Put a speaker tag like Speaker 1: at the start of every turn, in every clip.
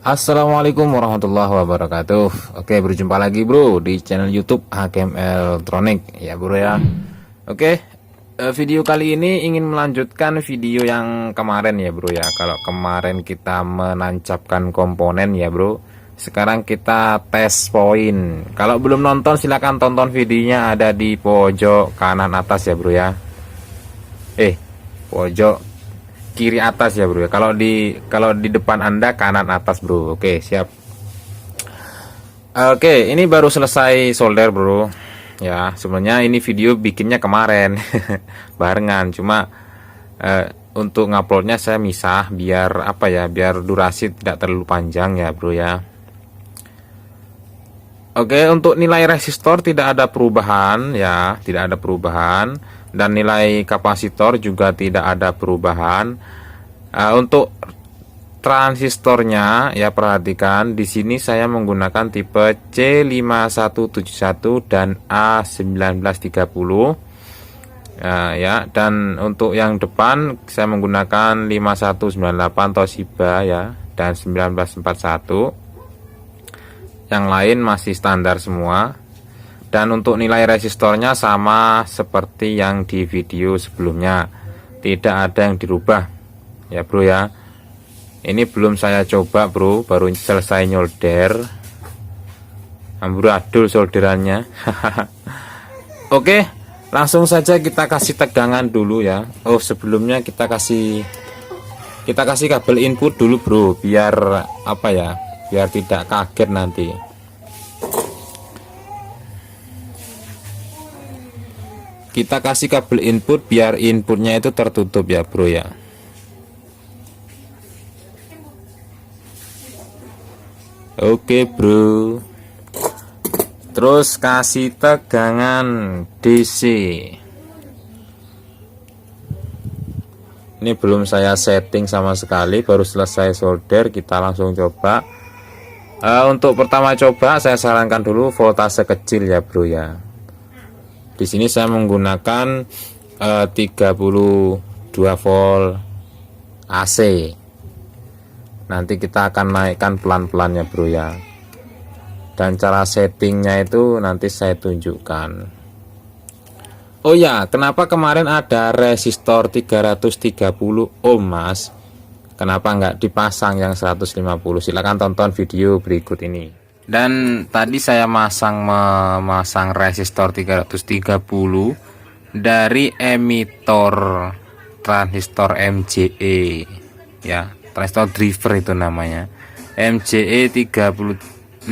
Speaker 1: Assalamualaikum warahmatullahi wabarakatuh. Oke, berjumpa lagi bro di channel YouTube HKM Elektronik ya bro ya. Oke, video kali ini ingin melanjutkan video yang kemarin ya bro ya. Kalau kemarin kita menancapkan komponen ya bro, sekarang kita tes poin. Kalau belum nonton silahkan tonton videonya, ada di pojok kanan atas ya bro ya. Pojok kiri atas ya bro ya. Kalau di depan Anda kanan atas bro. Oke, siap. Oke, ini baru selesai solder bro. Ya, sebenarnya ini video bikinnya kemarin barengan, cuma untuk nguploadnya saya misah biar apa ya, biar durasi tidak terlalu panjang ya bro ya. Oke, untuk nilai resistor tidak ada perubahan ya, tidak ada perubahan, dan nilai kapasitor juga tidak ada perubahan. Untuk transistornya ya, perhatikan di sini saya menggunakan tipe C5171 dan A1930 ya, dan untuk yang depan saya menggunakan 5198 Toshiba ya, dan 1941. Yang lain masih standar semua. Dan untuk nilai resistornya sama seperti yang di video sebelumnya, tidak ada yang dirubah ya bro ya. Ini belum saya coba bro, baru selesai nyolder, amburadul solderannya. Oke, langsung saja kita kasih tegangan dulu ya. Oh, sebelumnya kita kasih kabel input dulu bro, biar apa ya, biar tidak kaget nanti. Kita kasih kabel input biar inputnya itu tertutup ya bro ya. Oke bro, terus kasih tegangan DC. Ini belum saya setting sama sekali, baru selesai solder, kita langsung coba. Untuk pertama coba saya sarankan dulu voltase kecil ya bro ya. Di sini saya menggunakan 32 volt AC. Nanti kita akan naikkan pelan-pelan ya bro ya. Dan cara settingnya itu nanti saya tunjukkan. Oh ya, kenapa kemarin ada resistor 330 ohm mas? Kenapa nggak dipasang yang 150? Silahkan tonton video berikut ini. Dan tadi saya memasang resistor 330 dari emitor transistor MJE ya, transistor driver itu namanya, MJE 15032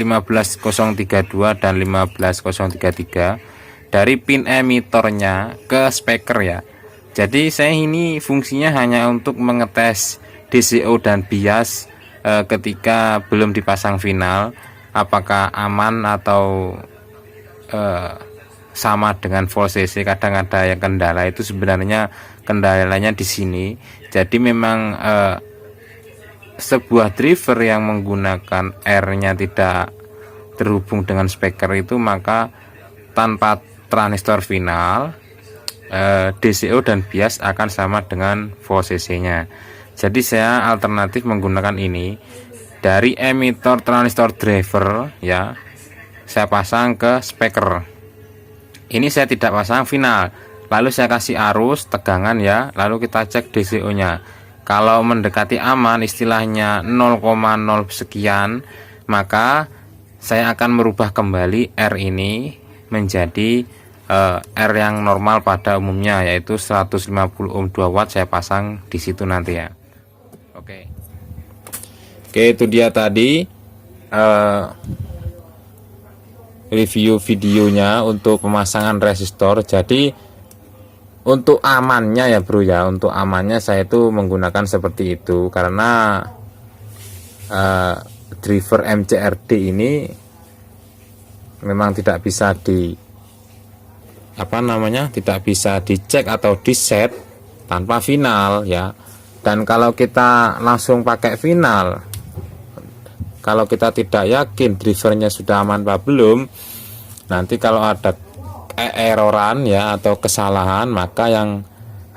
Speaker 1: dan 15033, dari pin emitornya ke speaker ya. Jadi saya ini fungsinya hanya untuk mengetes DCO dan bias ketika belum dipasang final, apakah aman atau sama dengan volt cc. Kadang ada yang kendala, itu sebenarnya kendalanya di sini. Jadi memang sebuah driver yang menggunakan R-nya tidak terhubung dengan speaker itu, maka tanpa transistor final DCO dan bias akan sama dengan volt cc nya. Jadi saya alternatif menggunakan ini, dari emitor transistor driver ya, saya pasang ke speaker. Ini saya tidak pasang final, lalu saya kasih arus tegangan ya, lalu kita cek DCO nya. Kalau mendekati aman, istilahnya 0,0 sekian, maka saya akan merubah kembali R ini menjadi R yang normal pada umumnya, yaitu 150 ohm 2 watt. Saya pasang di situ nanti ya. Oke, itu dia tadi review videonya untuk pemasangan resistor. Jadi untuk amannya ya bro ya, untuk amannya saya itu menggunakan seperti itu, karena driver MCRD ini memang tidak bisa tidak bisa dicek atau di set tanpa final ya. Dan kalau kita langsung pakai final, kalau kita tidak yakin drivernya sudah aman apa belum, nanti kalau ada erroran ya atau kesalahan, maka yang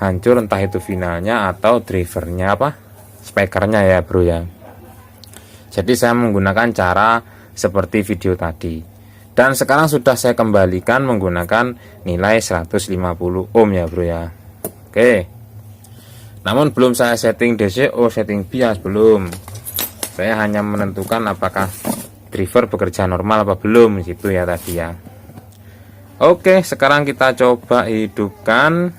Speaker 1: hancur entah itu finalnya atau drivernya, speakernya ya bro ya. Jadi saya menggunakan cara seperti video tadi. Dan sekarang sudah saya kembalikan menggunakan nilai 150 ohm ya bro ya. Oke. Namun belum saya setting DCO, setting bias belum. Saya hanya menentukan apakah driver bekerja normal apa belum gitu ya tadi ya. Oke, sekarang kita coba hidupkan.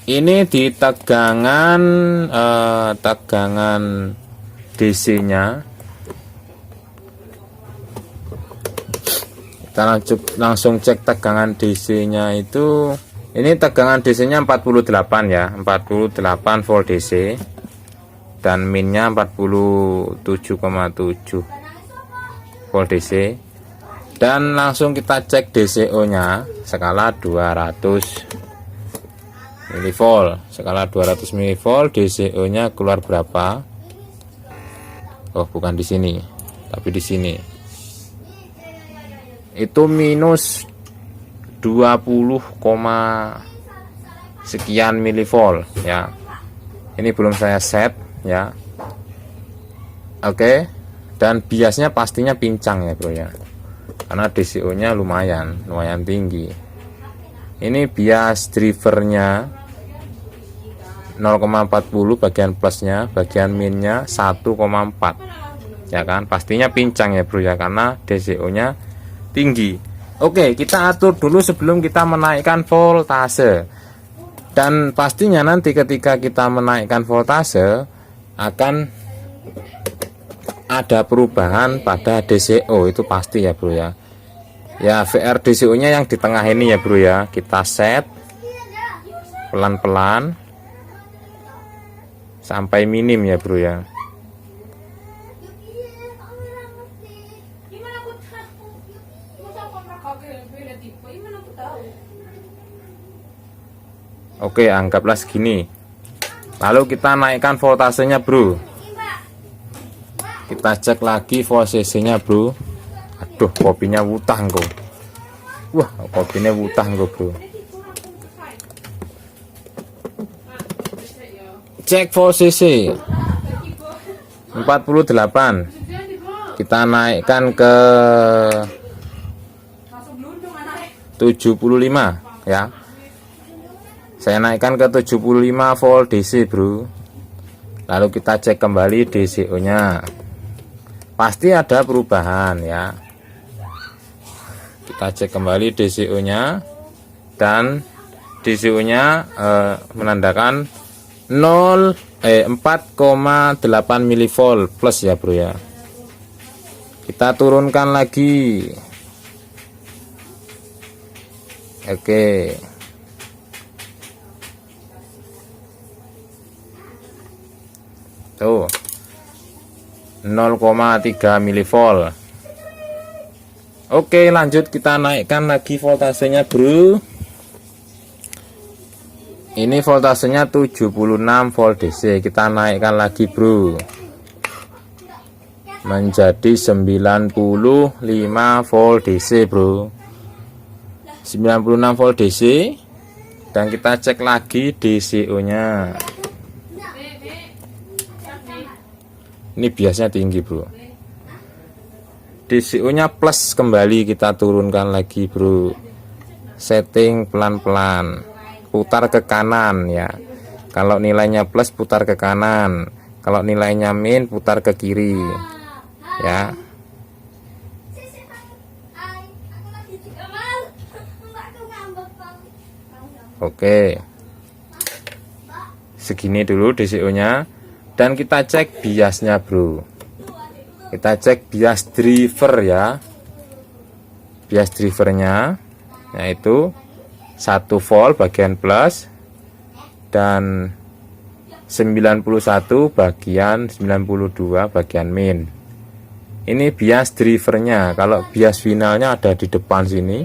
Speaker 1: Ini di tegangan DC-nya. Kita langsung cek tegangan DC-nya itu. Ini tegangan DC-nya 48 ya, 48 volt DC. Dan minnya 47,7 volt DC. Dan langsung kita cek DCO-nya skala 200 mV. Skala 200 mV, DCO-nya keluar berapa? Oh, bukan di sini, tapi di sini. Itu minus 20, sekian mV ya. Ini belum saya set ya. Oke. Dan biasnya pastinya pincang ya, bro ya. Karena DCO-nya lumayan tinggi. Ini bias drivernya 0,40 bagian plusnya, bagian minnya 1,4 ya kan, pastinya pincang ya bro ya, karena DCO-nya tinggi. Oke, kita atur dulu sebelum kita menaikkan voltase. Dan pastinya nanti ketika kita menaikkan voltase akan ada perubahan pada DCO, itu pasti ya bro ya. Ya, VR DCO nya yang di tengah ini ya bro ya. Kita set pelan-pelan sampai minim ya bro ya. Oke, anggaplah segini. Lalu kita naikkan voltasenya bro. Kita cek lagi voltasenya bro. Aduh, kopinya wutang kok. Wah, kopinya wutang kok bro. Cek voltase 48. Kita naikkan ke 75 ya. Saya naikkan ke 75 volt DC bro. Lalu kita cek kembali DCO nya. Pasti ada perubahan ya. Kita cek kembali DCO nya. Dan DCO nya menandakan 4,8 mV plus ya bro ya. Kita turunkan lagi. Oke. Tuh 0,3 mV. Oke, lanjut kita naikkan lagi voltasenya bro. Ini voltasenya 76 volt DC. Kita naikkan lagi bro menjadi 95 volt DC bro. 96 volt DC. Dan kita cek lagi DCO nya. Ini biasanya tinggi bro. DCO nya plus, kembali kita turunkan lagi bro. Setting pelan-pelan, putar ke kanan ya. Kalau nilainya plus putar ke kanan, kalau nilainya min putar ke kiri ya. Oke, segini dulu DCO nya. Dan kita cek biasnya bro. Kita cek bias driver ya. Bias drivernya yaitu 1 volt bagian plus dan 91 bagian 92 bagian min. Ini bias drivernya. Kalau bias finalnya ada di depan sini.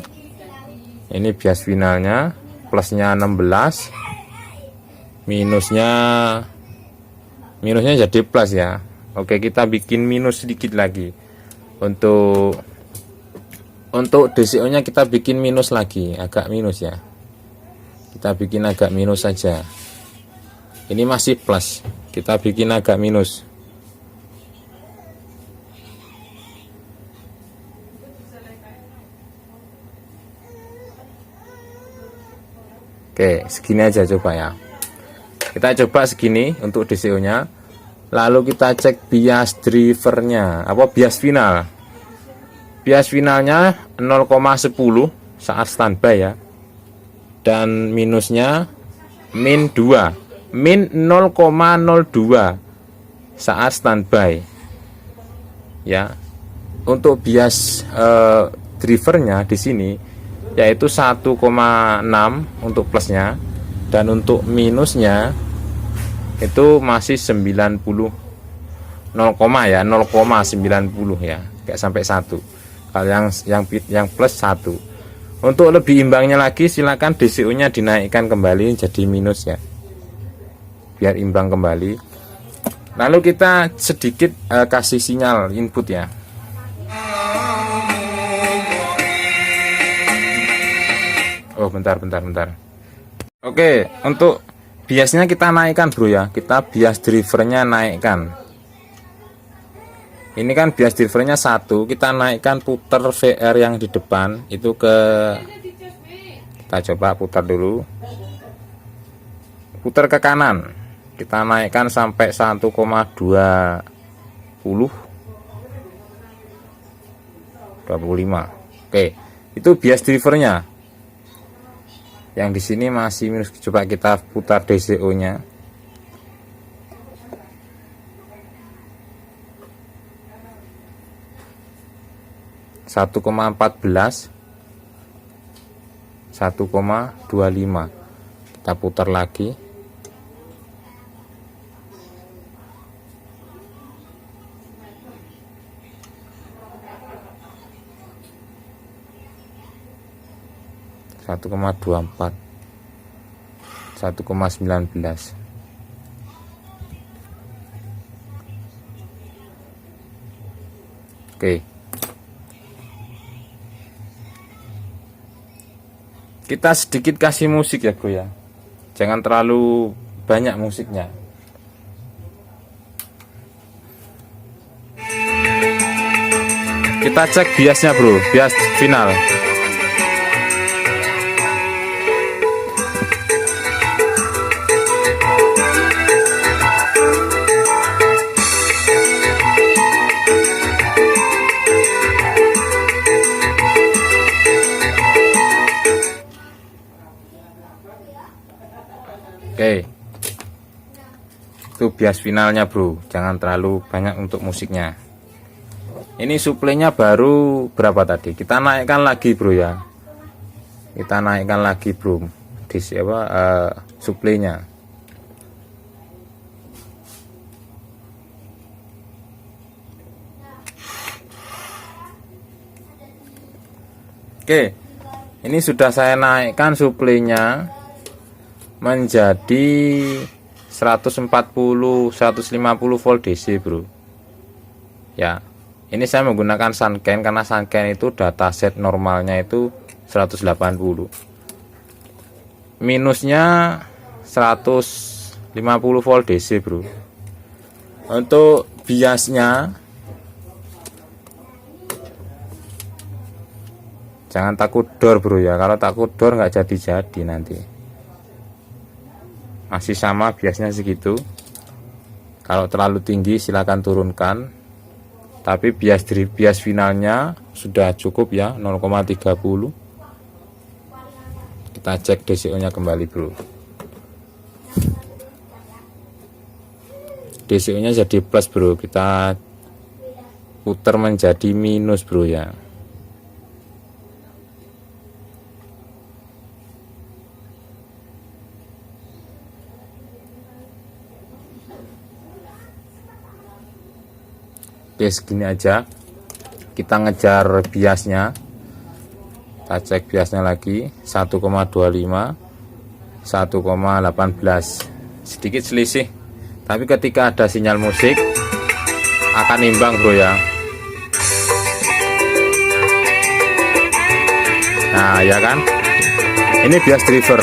Speaker 1: Ini bias finalnya, plusnya 16, minusnya jadi plus ya. Oke, kita bikin minus sedikit lagi. Untuk DCO nya kita bikin minus lagi, agak minus ya. Kita bikin agak minus saja. Ini masih plus, kita bikin agak minus. Oke, segini aja coba ya. Kita coba segini untuk DCO nya. Lalu kita cek bias drivernya, bias final. Bias finalnya 0,10 saat standby ya. Dan minusnya min 2, min 0,02 saat standby ya. Untuk bias drivernya di sini yaitu 1,6 untuk plusnya, dan untuk minusnya itu masih 90, 0, ya 0,90 ya, kayak sampai 1. Kalau yang plus 1. Untuk lebih imbangnya lagi silakan DCO nya dinaikkan kembali jadi minus ya, biar imbang kembali. Lalu kita sedikit kasih sinyal input ya. Oh bentar. Oke, untuk biasnya kita naikkan bro ya, kita bias drivernya naikkan. Ini kan bias drivernya 1, kita naikkan, putar VR yang di depan itu ke, kita coba putar dulu, putar ke kanan, kita naikkan sampai 1,20. Oke, itu bias drivernya. Yang di sini masih minus. Coba kita putar DCO nya. Satu koma 14, 1,25. Kita putar lagi. Satu koma 24, 1,19. Oke, kita sedikit kasih musik ya bro ya, jangan terlalu banyak musiknya. Kita cek biasnya bro, bias final. Oke, itu bias finalnya bro, jangan terlalu banyak untuk musiknya. Ini suplainya baru berapa tadi, kita naikkan lagi bro ya, kita naikkan lagi bro di suplainya. Oke, ini sudah saya naikkan suplainya menjadi 140 150 volt DC bro ya. Ini saya menggunakan Sunken karena Sunken itu dataset normalnya itu 180, minusnya 150 volt DC bro. Untuk biasnya jangan takut door bro ya, kalau takut door nggak jadi nanti. Masih sama biasanya segitu. Kalau terlalu tinggi silakan turunkan, tapi bias finalnya sudah cukup ya, 0,30. Kita cek DCO nya kembali bro. DCO nya jadi plus bro, kita putar menjadi minus bro ya. Oke, segini aja. Kita ngejar biasnya. Kita cek biasnya lagi 1,25, 1,18. Sedikit selisih, tapi ketika ada sinyal musik akan imbang bro ya. Nah ya kan, ini bias driver.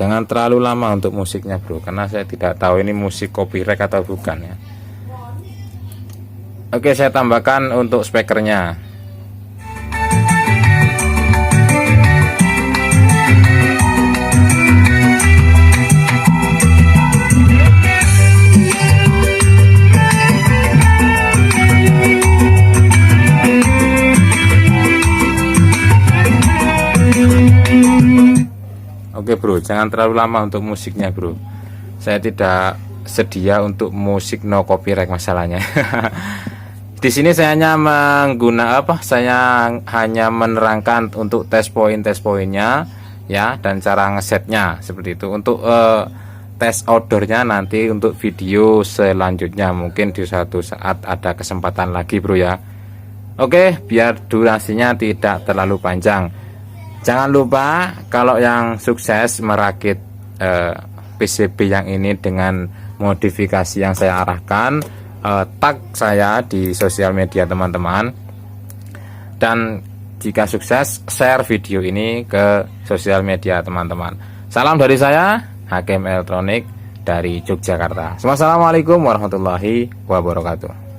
Speaker 1: Jangan terlalu lama untuk musiknya bro, karena saya tidak tahu ini musik copyright atau bukan ya. Oke, saya tambahkan untuk speakernya. Oke bro, jangan terlalu lama untuk musiknya bro. Saya tidak sedia untuk musik no copyright masalahnya. Di sini saya hanya saya hanya menerangkan untuk tes poinnya ya, dan cara ngesetnya seperti itu. Untuk tes outdoornya nanti untuk video selanjutnya, mungkin di suatu saat ada kesempatan lagi bro ya. Oke, biar durasinya tidak terlalu panjang. Jangan lupa kalau yang sukses merakit PCB yang ini dengan modifikasi yang saya arahkan, tag saya di sosial media teman-teman. Dan jika sukses, share video ini ke sosial media teman-teman. Salam dari saya, Hakim Elektronik dari Yogyakarta. Wassalamualaikum warahmatullahi wabarakatuh.